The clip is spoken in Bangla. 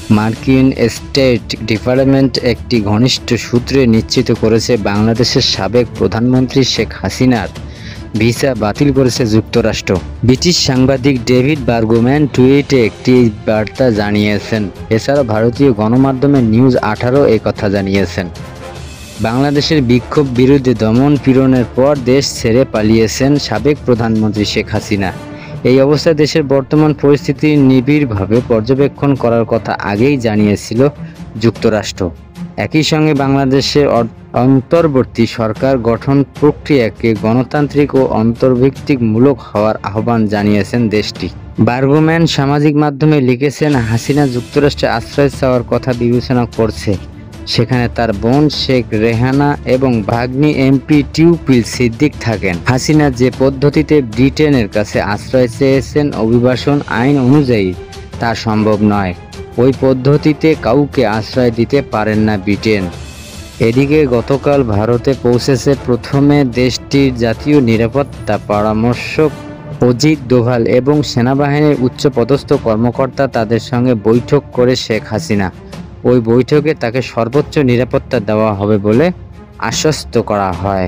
মার্কিন স্টেট ডিপার্টমেন্ট একটি ঘনিষ্ঠ সূত্রে নিশ্চিত করেছে, বাংলাদেশের সাবেক প্রধানমন্ত্রী শেখ হাসিনার ভিসা বাতিল করেছে যুক্তরাষ্ট্র। ব্রিটিশ সাংবাদিক ডেভিড বার্গম্যান টুইটে একটি বার্তা জানিয়েছেন। এছাড়াও ভারতীয় গণমাধ্যমে নিউজ 18 এই কথা জানিয়েছেন। বাংলাদেশের বিক্ষোভ বিরুদ্ধে দমন পীড়নের পর দেশ ছেড়ে পালিয়েছেন সাবেক প্রধানমন্ত্রী শেখ হাসিনা। এই অবস্থায় দেশের বর্তমান পরিস্থিতি নিবিড়ভাবে পর্যবেক্ষণ করার কথা আগেই জানিয়েছিল যুক্তরাষ্ট্র। একই সঙ্গে বাংলাদেশের অন্তর্বর্তী সরকার গঠন প্রক্রিয়াকে গণতান্ত্রিক ও অন্তর্ভুক্তিমূলক হওয়ার আহ্বান জানিয়েছেন দেশটি। বার্গম্যান সামাজিক মাধ্যমে লিখেছেন, হাসিনা যুক্তরাষ্ট্রে আশ্রয় চাওয়ার কথা বিবেচনা করছে। সেখানে তার বোন শেখ রেহানা এবং ভাগ্নি এমপি টিউপিল সিদ্দিক থাকেন। হাসিনা যে পদ্ধতিতে ব্রিটেনের কাছে আশ্রয় চেয়েছেন, অভিবাসন আইন অনুযায়ী তা সম্ভব নয়। ওই পদ্ধতিতে কাউকে আশ্রয় দিতে পারেন না ব্রিটেন। এদিকে গতকাল ভারতে পৌঁছেছে প্রথমে দেশটির জাতীয় নিরাপত্তা পরামর্শক অজিত দোভাল এবং সেনাবাহিনীর উচ্চপদস্থ কর্মকর্তা। তাদের সঙ্গে বৈঠক করে শেখ হাসিনা। ওই বৈঠকে তাকে সর্বোচ্চ নিরাপত্তা দেওয়া হবে বলে আশ্বস্ত করা হয়।